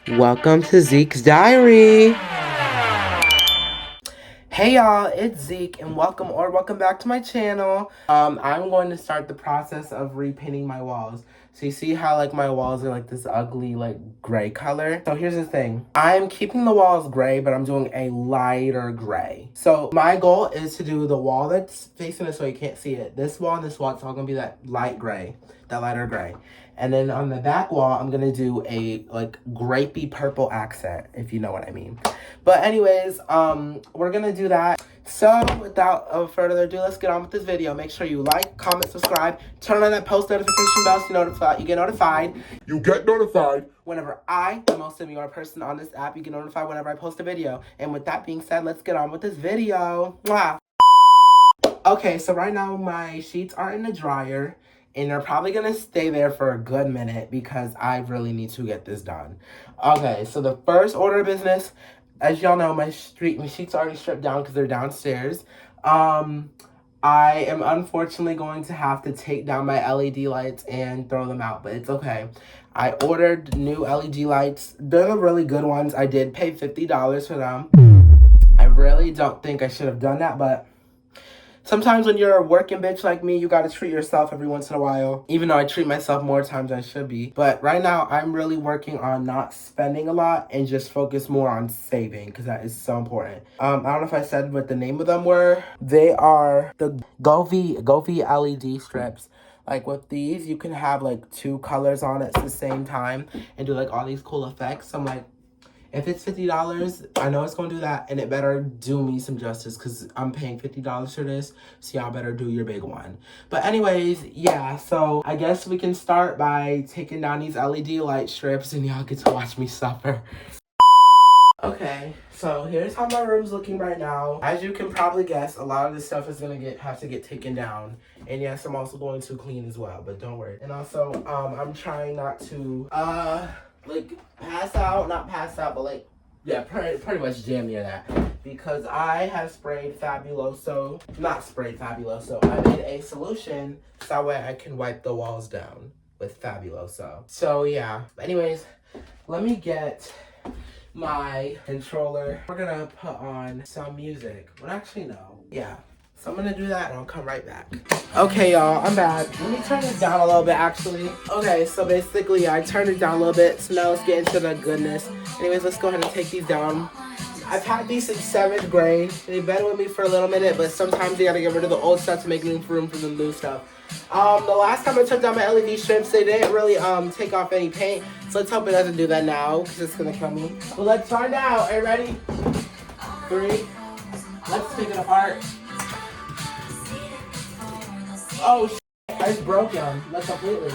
Welcome to Zeke's Diary. Hey y'all, it's Zeke and welcome back to my channel. I'm going to start the process of repainting my walls. So you see how like my walls are like this ugly like gray color? So here's the thing. I'm keeping the walls gray, but I'm doing a lighter gray. So my goal is to do the wall that's facing this way you can't see it. This wall and this wall, it's all gonna be that light gray, that lighter gray. And then on the back wall, I'm gonna do a like grapey purple accent, if you know what I mean. But anyways, we're gonna do that. So without further ado, let's get on with this video. Make sure you like, comment, subscribe, turn on that post notification bell so you get notified. You get notified whenever I, the most similar person on this app, you get notified whenever I post a video. And with that being said, let's get on with this video. Mwah. Okay, so right now my sheets are in the dryer. And they're probably going to stay there for a good minute because I really need to get this done. Okay, so the first order of business, as y'all know, my sheets are already stripped down because they're downstairs. I am unfortunately going to have to take down my LED lights and throw them out, but it's okay. I ordered new LED lights. They're the really good ones. I did pay $50 for them. I really don't think I should have done that, but sometimes when you're a working bitch like me, you gotta treat yourself every once in a while. Even though I treat myself more times than I should be. But right now, I'm really working on not spending a lot and just focus more on saving because that is so important. I don't know if I said what the name of them were. They are the Govee LED strips. Like with these, you can have like two colors on at the same time and do like all these cool effects. So I'm like, if it's $50, I know it's going to do that, and it better do me some justice because I'm paying $50 for this, so y'all better do your big one. But anyways, yeah, so I guess we can start by taking down these LED light strips, and y'all get to watch me suffer. Okay, so here's how my room's looking right now. As you can probably guess, a lot of this stuff is going to have to get taken down. And yes, I'm also going to clean as well, but don't worry. And also, I'm trying not to, like not pass out, but like, yeah, pretty much jam near that. Because I have sprayed Fabuloso, not sprayed Fabuloso, I made a solution so that way I can wipe the walls down with Fabuloso. So yeah, anyways, let me get my controller. We're gonna put on some music. Well, actually, no. Yeah. So I'm gonna do that and I'll come right back. Okay, y'all, I'm back. Let me turn this down a little bit, actually. Okay, so basically, I turned it down a little bit. So now let's get into the goodness. Anyways, let's go ahead and take these down. I've had these since 7th grade. They've been with me for a little minute, but sometimes you gotta get rid of the old stuff to make room for the new stuff. The last time I took down my LED strips, they didn't really take off any paint. So let's hope it doesn't do that now, because it's gonna kill me. But let's find out. Are you ready? 3. Let's take it apart. Oh, shit. I just broke them. That's completely.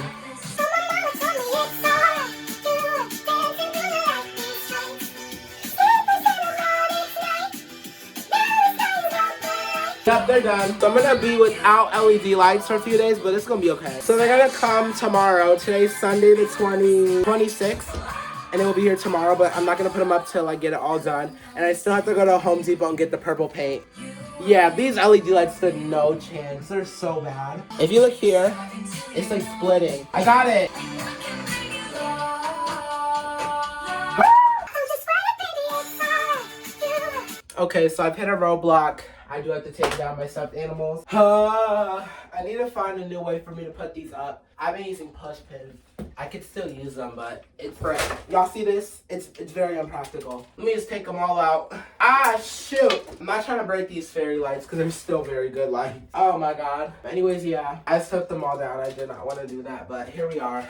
Yep, they're done. So I'm gonna be without LED lights for a few days, but it's gonna be okay. So they're gonna come tomorrow. Today's Sunday the 26th. And it will be here tomorrow, but I'm not gonna put them up till I get it all done. And I still have to go to Home Depot and get the purple paint. Yeah, these LED lights stood no chance. They're so bad. If you look here, it's like splitting. I got it. Okay, so I've hit a roadblock. I do have to take down my stuffed animals. I need to find a new way for me to put these up. I've been using push pins. I could still use them, but it's brick. Y'all see this? It's very unpractical. Let me just take them all out. Ah, shoot. I'm not trying to break these fairy lights because they're still very good lights. Oh my god. Anyways, yeah. I took them all down. I did not want to do that, but here we are.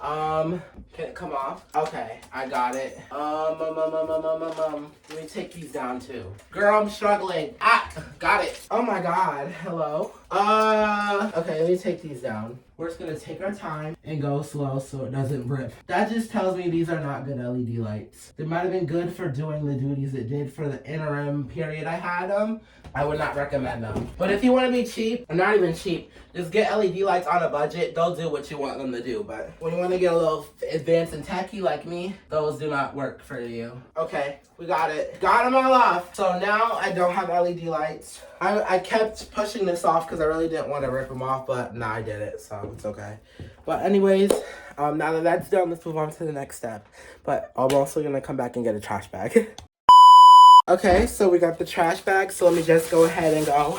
Can it come off? Okay, I got it. Let me take these down too. Girl, I'm struggling. Ah, got it. Oh my god, hello. Okay, let me take these down. We're just gonna take our time and go slow so it doesn't rip. That just tells me these are not good LED lights. They might have been good for doing the duties it did for the interim period I had them. I would not recommend them. But if you want to be cheap, or not even cheap, just get LED lights on a budget. They'll do what you want them to do. But when you want to get a little advanced and techy like me, those do not work for you. Okay, we got it. Got them all off. So now I don't have LED lights. I kept pushing this off because I really didn't want to rip them off, but nah, I did it. So so it's okay. But anyways, now that that's done, let's move on to the next step. But I'm also gonna come back and get a trash bag. Okay, so we got the trash bag, so let me just go ahead and go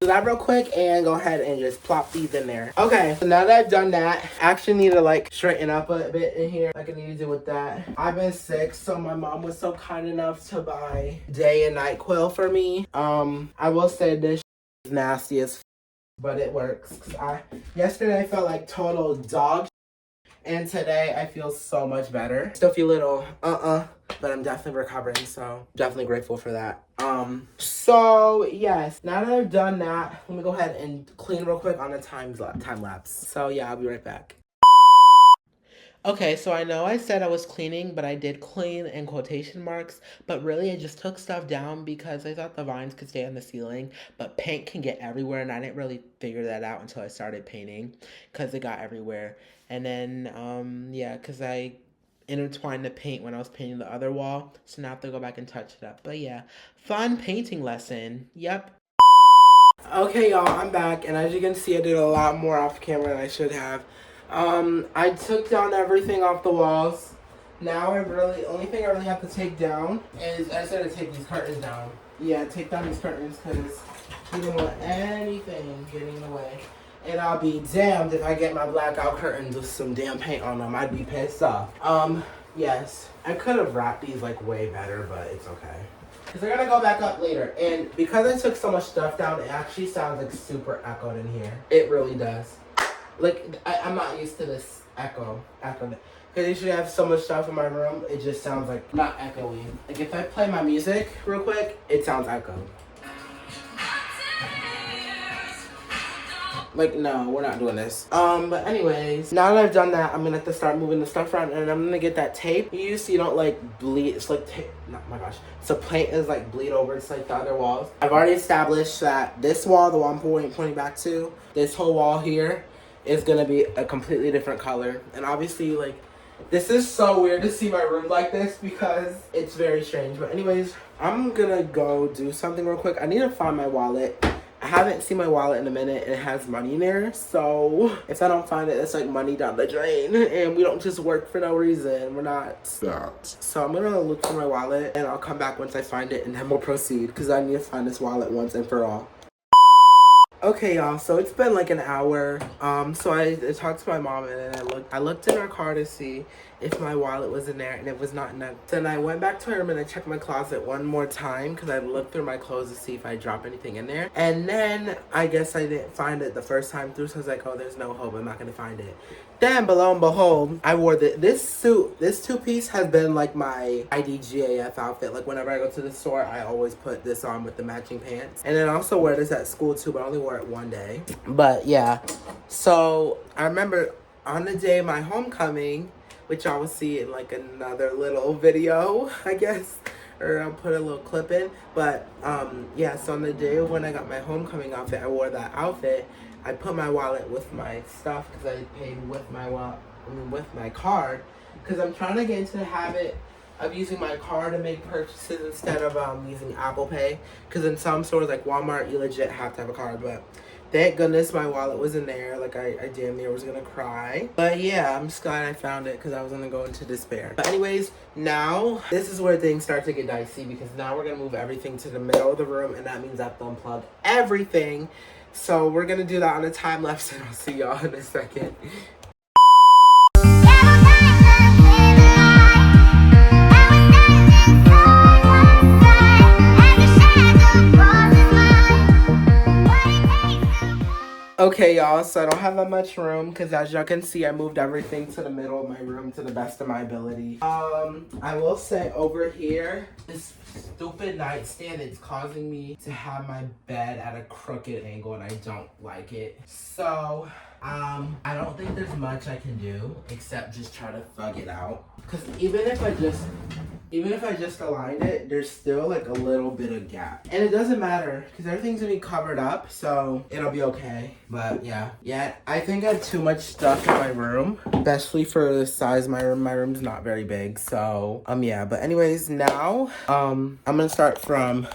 do that real quick and go ahead and just plop these in there. Okay, so now that I've done that, I actually need to like straighten up a bit in here, like I need to do with that. I've been sick, so my mom was so kind enough to buy day and night quill for me. I will say this is nasty as but it works. Yesterday I felt like total dog and today I feel so much better. Still feel a little but I'm definitely recovering, so definitely grateful for that. So yes, now that I've done that, let me go ahead and clean real quick on a time lapse. So yeah, I'll be right back. Okay, so I know I said I was cleaning, but I did clean in quotation marks, but really I just took stuff down because I thought the vines could stay on the ceiling, but paint can get everywhere, and I didn't really figure that out until I started painting because it got everywhere. And then, yeah, because I intertwined the paint when I was painting the other wall, so now I have to go back and touch it up. But yeah, fun painting lesson. Yep. Okay, y'all, I'm back, and as you can see, I did a lot more off camera than I should have. I took down everything off the walls. Now only thing I really have to take down is, I said to take these curtains down. Yeah, take down these curtains because we don't want anything getting in the way. And I'll be damned if I get my blackout curtains with some damn paint on them. I'd be pissed off. Yes. I could have wrapped these like way better, but it's okay. Because they're going to go back up later. And because I took so much stuff down, it actually sounds like super echoed in here. It really does. Like, I'm not used to this echo. Because I usually have so much stuff in my room, it just sounds like not echoey. Like if I play my music real quick, it sounds echoed. Like, no, we're not doing this. But anyways, now that I've done that, I'm gonna have to start moving the stuff around, and I'm gonna get that tape you use so you don't like bleed. It's like tape. No, my gosh. So paint is like bleed over. It's like the other walls. I've already established that this wall, the one I'm pointing back to, this whole wall here is gonna be a completely different color. And obviously, like, this is so weird to see my room like this because it's very strange. But anyways, I'm gonna go do something real quick. I need to find my wallet. I haven't seen my wallet in a minute and it has money in there. So if I don't find it, it's like money down the drain. And we don't just work for no reason. We're not that. So I'm gonna look for my wallet and I'll come back once I find it and then we'll proceed because I need to find this wallet once and for all. Okay, y'all, so it's been like an hour. So I talked to my mom and then I looked in her car to see if my wallet was in there and it was not in there. Then I went back to her room and I checked my closet one more time because I looked through my clothes to see if I dropped anything in there. And then I guess I didn't find it the first time through, so I was like, oh, there's no hope. I'm not gonna find it. Then, below and behold, I wore this suit. This two-piece has been like my IDGAF outfit. Like whenever I go to the store, I always put this on with the matching pants. And then I also wear this at school too, but I only wore it one day. But yeah, so I remember on the day of my homecoming, which y'all will see in like another little video, I guess, or I'll put a little clip in. But yeah, so on the day when I got my homecoming outfit, I wore that outfit. I put my wallet with my stuff because I paid with my with my card because I'm trying to get into the habit of using my card to make purchases instead of using Apple Pay, because in some stores like Walmart you legit have to have a card. But thank goodness my wallet was in there. Like I damn near was gonna cry. But yeah, I'm just glad I found it because I was gonna go into despair. But anyways, now this is where things start to get dicey because now we're gonna move everything to the middle of the room, and that means I have to unplug everything. So we're gonna do that on a time lapse, and I'll see y'all in a second. Okay, y'all, so I don't have that much room because as y'all can see, I moved everything to the middle of my room to the best of my ability. I will say over here, this stupid nightstand, it's causing me to have my bed at a crooked angle and I don't like it. So, I don't think there's much I can do except just try to thug it out. Because even if I just aligned it, there's still like a little bit of gap. And it doesn't matter because everything's gonna be covered up, so it'll be okay. But yeah, I think I have too much stuff in my room, especially for the size of my room. My room's not very big, so yeah. But anyways, now I'm gonna start from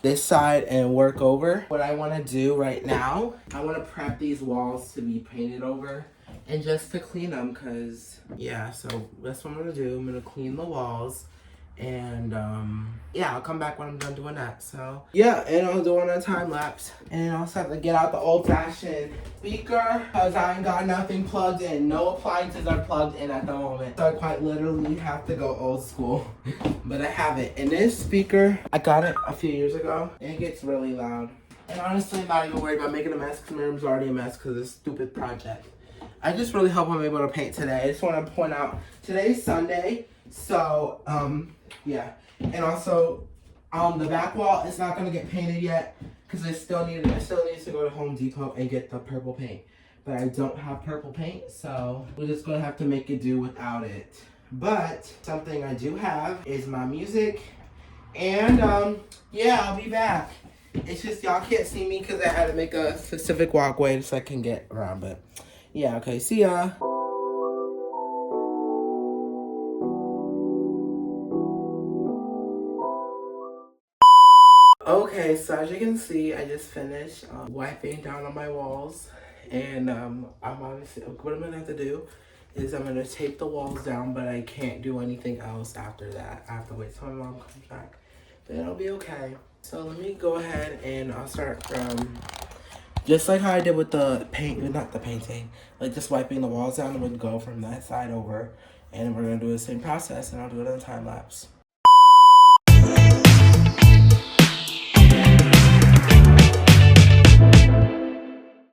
this side and work over. What I want to do right now, I want to prep these walls to be painted over and just to clean them, because yeah, so that's what I'm gonna do. I'm gonna clean the walls, and yeah, I'll come back when I'm done doing that. So yeah, and I'll do it on a time lapse. And I also have to get out the old-fashioned speaker because I ain't got nothing plugged in. No appliances are plugged in at the moment, so I quite literally have to go old school. But I have it. And this speaker, I got it a few years ago, and it gets really loud. And honestly, I'm not even worried about making a mess because my room's already a mess because of this stupid project. I just really hope I'm able to paint today. I just want to point out, today's Sunday, so, yeah. And also, the back wall is not going to get painted yet because I still need to go to Home Depot and get the purple paint. But I don't have purple paint, so we're just going to have to make it do without it. But something I do have is my music, and, yeah, I'll be back. It's just y'all can't see me because I had to make a specific walkway so I can get around, but yeah, okay, see ya. Okay, so as you can see, I just finished wiping down on my walls, and I'm obviously, what I'm gonna have to do is I'm gonna tape the walls down, but I can't do anything else after that. I have to wait till my mom comes back, but it'll be okay. So let me go ahead and I'll start from, just like how I did with the paint, not the painting, like just wiping the walls down, I'm gonna go from that side over, and we're gonna do the same process, and I'll do it on time lapse.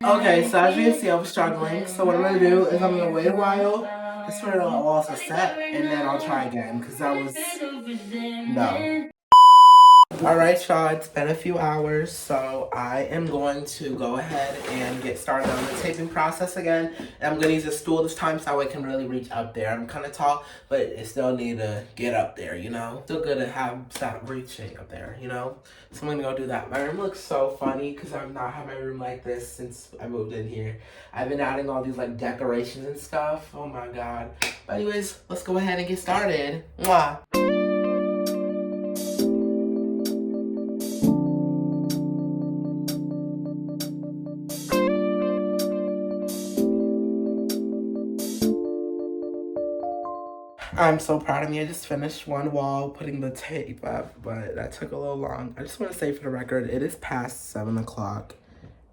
Okay, so as you can see, I was struggling. So what I'm gonna do is I'm gonna wait a while, just for the walls to set, and then I'll try again, because that was, no. Alright, y'all, it's been a few hours, so I am going to go ahead and get started on the taping process again. And I'm going to use a stool this time so I can really reach up there. I'm kind of tall, but it still need to get up there, you know? Still good to stop reaching up there, you know? So I'm going to go do that. My room looks so funny because I've not had my room like this since I moved in here. I've been adding all these like decorations and stuff. Oh my god. But anyways, let's go ahead and get started. Mwah. I'm so proud of me. I just finished one wall putting the tape up, but that took a little long. I just want to say for the record, it is past 7 o'clock.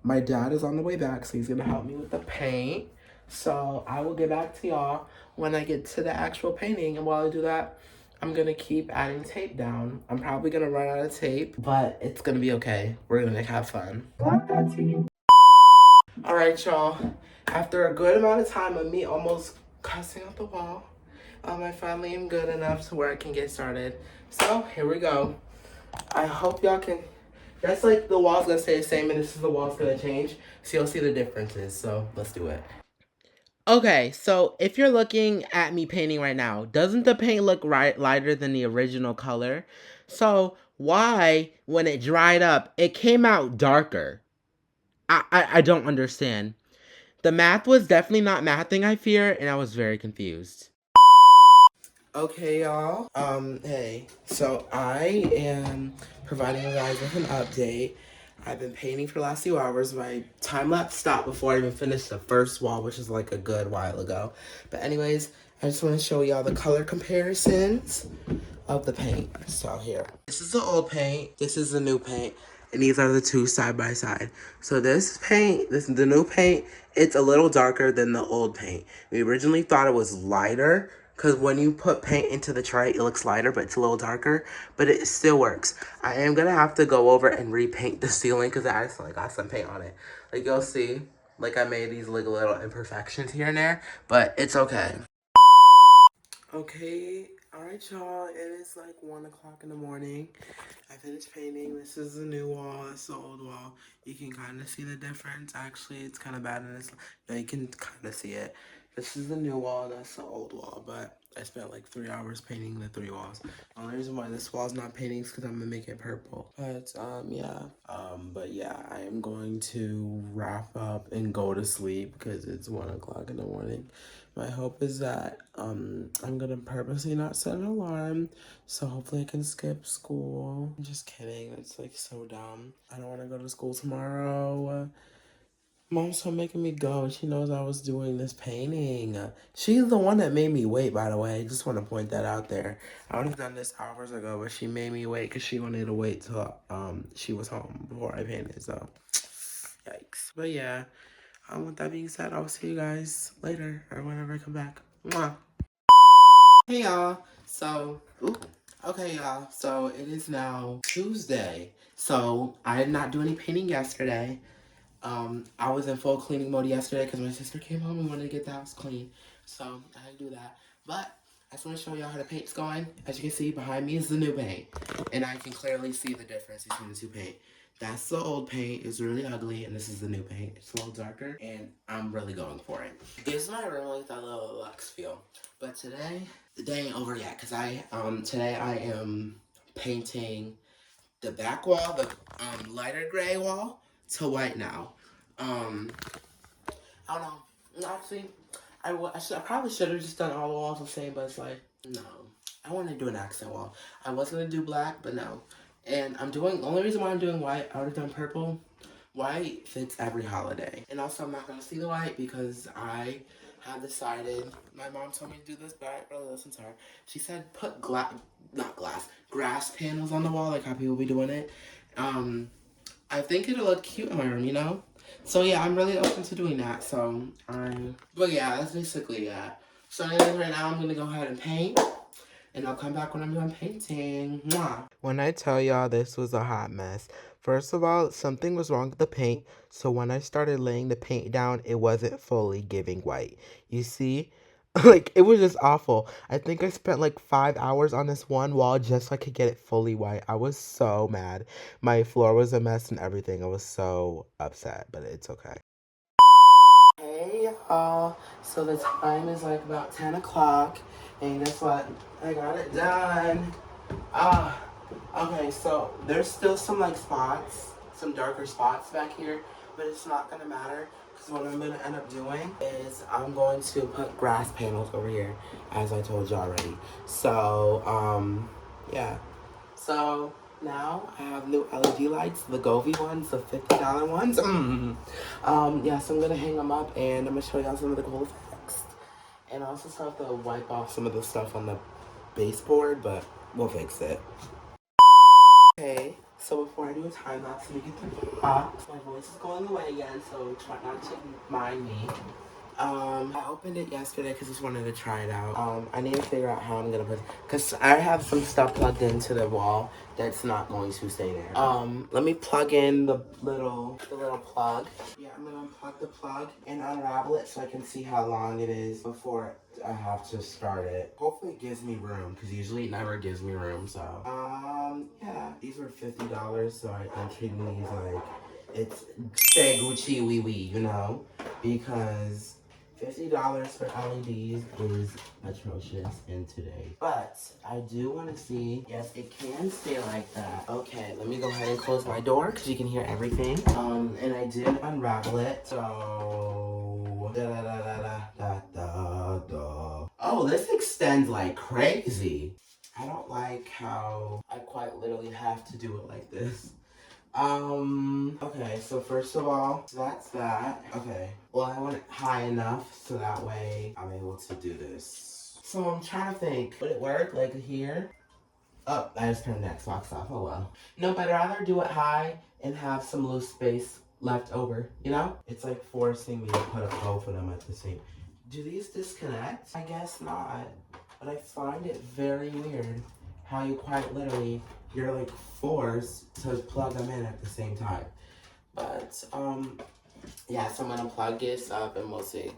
My dad is on the way back, so he's going to help me with the paint. So I will get back to y'all when I get to the actual painting. And while I do that, I'm going to keep adding tape down. I'm probably going to run out of tape, but it's going to be okay. We're going to have fun. All right, y'all. After a good amount of time of me almost cussing out the wall, I finally am good enough to where I can get started. So here we go. I hope y'all can, that's like the wall's gonna stay the same and this is the wall's gonna change. So you'll see the differences. So let's do it. Okay, so if you're looking at me painting right now, doesn't the paint look lighter than the original color? So why, when it dried up, it came out darker? I don't understand. The math was definitely not mathing, I fear, and I was very confused. Okay, y'all. Hey. So I am providing you guys with an update. I've been painting for the last few hours. My time lapse stopped before I even finished the first wall, which is like a good while ago. But anyways, I just want to show y'all the color comparisons of the paint. So here. This is the old paint. This is the new paint. And these are the two side by side. So this paint, this is the new paint, it's a little darker than the old paint. We originally thought it was lighter, because when you put paint into the tray, it looks lighter, but it's a little darker. But it still works. I am going to have to go over and repaint the ceiling because I accidentally got some paint on it. Like, you'll see, like, I made these like little imperfections here and there. But it's okay. Okay, alright, y'all. It is like 1 o'clock in the morning. I finished painting. This is the new wall. It's the old wall. You can kind of see the difference. Actually, it's kind of bad in this. No, you can kind of see it. This is the new wall. That's the old wall. But I spent like 3 hours painting the 3 walls. The only reason why this wall's not painting is because I'm gonna make it purple. But yeah. But yeah, I am going to wrap up and go to sleep because it's 1 o'clock in the morning. My hope is that I'm gonna purposely not set an alarm, so hopefully I can skip school. I'm just kidding. It's like so dumb. I don't want to go to school tomorrow. Mom's still making me go, and she knows I was doing this painting. She's the one that made me wait, by the way. I just want to point that out there. I would have done this hours ago, but she made me wait because she wanted to wait till she was home before I painted. So, yikes. But yeah, with that being said, I'll see you guys later or whenever I come back. Mwah. Hey y'all. Okay y'all. So it is now Tuesday. So I did not do any painting yesterday. I was in full cleaning mode yesterday because my sister came home and wanted to get the house clean. So I had to do that. But I just want to show y'all how the paint's going. As you can see, behind me is the new paint. And I can clearly see the difference between the two paint. That's the old paint. It's really ugly. And this is the new paint. It's a little darker. And I'm really going for it. It gives my room like that little luxe feel. But today, the day ain't over yet. Because today I am painting the back wall, the lighter gray wall, to white now. I don't know. Actually, I probably should have just done all the walls the same, but it's like, no. I want to do an accent wall. I was going to do black, but no. And the only reason why I'm doing white, I would have done purple. White fits every holiday. And also, I'm not going to see the white because I have decided, my mom told me to do this, but I didn't really listen to her. She said put grass panels on the wall, like how people be doing it. I think it'll look cute in my room, you know? So yeah, I'm really open to doing that, but yeah, that's basically that. So anyways, right now I'm gonna go ahead and paint, and I'll come back when I'm done painting. Mwah. When I tell y'all this was a hot mess, first of all, something was wrong with the paint, so when I started laying the paint down, it wasn't fully giving white. You see? Like, it was just awful. I think I spent like 5 hours on this one wall just so I could get it fully white. I was so mad. My floor was a mess and everything. I was so upset, but it's okay. Hey y'all. So the time is like about 10 o'clock. And guess what? I got it done. Okay, so there's still some like spots, some darker spots back here, but it's not gonna matter. So what I'm going to end up doing is I'm going to put grass panels over here, as I told you already. So, yeah. So now I have new LED lights, the Govee ones, the $50 ones. Yeah, so I'm going to hang them up and I'm going to show y'all some of the cool effects. And I also still have to wipe off some of the stuff on the baseboard, but we'll fix it. Okay, so before I do a time lapse, let me get the box. My voice is going away again, so try not to mind me. I opened it yesterday because I just wanted to try it out. I need to figure out how I'm gonna put, because I have some stuff plugged into the wall that's not going to stay there. Let me plug in the little plug. Yeah, I'm gonna unplug the plug and unravel it so I can see how long it is before I have to start it. Hopefully it gives me room, because usually it never gives me room, so. Yeah, these were $50, so I'm treating these like it's say Gucci wee wee, you know, because $50 for LEDs is atrocious in today. But I do want to see, yes, it can stay like that. Okay, let me go ahead and close my door because you can hear everything. And I did unravel it. So, oh, this extends like crazy. I don't like how I quite literally have to do it like this. Okay, so first of all, so that's that. Okay, well, I want it high enough so that way I'm able to do this. So I'm trying to think, would it work like here? Oh, I just turned the Xbox off, oh well. No, but I'd rather do it high and have some loose space left over, you know? It's like forcing me to put up both of them at the same. Do these disconnect? I guess not, but I find it very weird how you quite literally, you're like forced to plug them in at the same time. But, yeah, so I'm gonna plug this up and we'll see.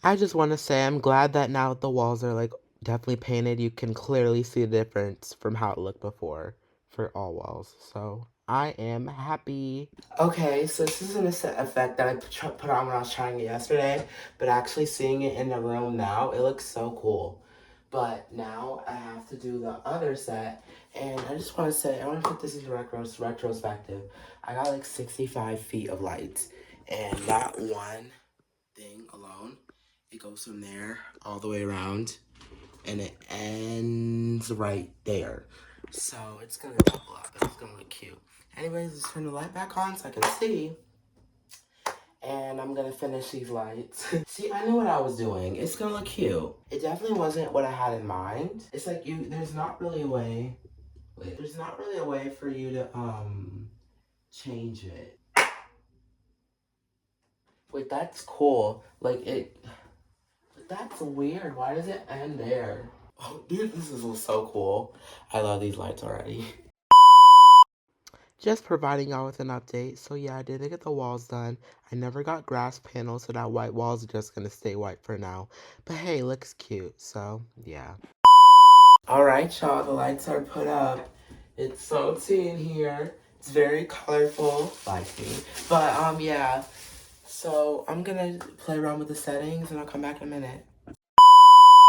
I just want to say I'm glad that now the walls are like definitely painted. You can clearly see the difference from how it looked before for all walls. So I am happy. Okay, so this is an effect that I put on when I was trying it yesterday, but actually seeing it in the room now, it looks so cool. But now I have to do the other set, and I just want to say, I want to put this into retrospective. I got like 65 feet of lights, and that one thing alone, it goes from there all the way around, and it ends right there. So it's gonna double up, and it's gonna look cute. Anyways, let's turn the light back on so I can see. And I'm gonna finish these lights. See, I knew what I was doing. It's gonna look cute. It definitely wasn't what I had in mind. It's like there's not really a way, there's not really a way for you to, change it. Wait, that's cool. Like, but that's weird. Why does it end there? Oh, dude, this is so cool. I love these lights already. Just providing y'all with an update. So yeah, I did get the walls done. I never got grass panels, so that white wall's just gonna stay white for now. But hey, looks cute, so yeah. Alright, y'all, the lights are put up. It's so teen here. It's very colorful, like me. But yeah. So I'm gonna play around with the settings and I'll come back in a minute.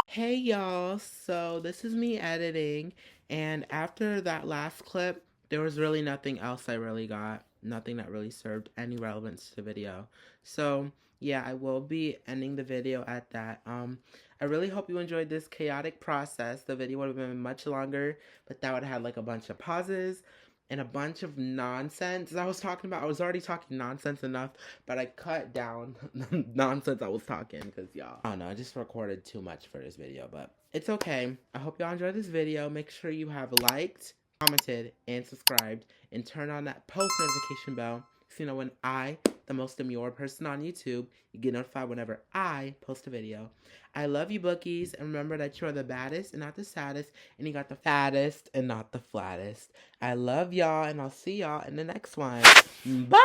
Hey y'all, so this is me editing, and after that last clip, there was really nothing else I really got, nothing that really served any relevance to the video. So yeah, I will be ending the video at that. I really hope you enjoyed this chaotic process. The video would have been much longer, but that would have had like a bunch of pauses and a bunch of nonsense I was talking about. I was already talking nonsense enough, but I cut down the nonsense I was talking because y'all, I don't know, I just recorded too much for this video, but it's okay. I hope y'all enjoyed this video. Make sure you have liked, commented, and subscribed, and turn on that post notification bell so you know when I, the most demure person on YouTube, you get notified whenever I post a video. I love you, bookies, and remember that you are the baddest and not the saddest, and you got the fattest and not the flattest. I love y'all, and I'll see y'all in the next one. Bye!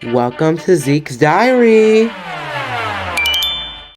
Welcome to Zeke's Diary.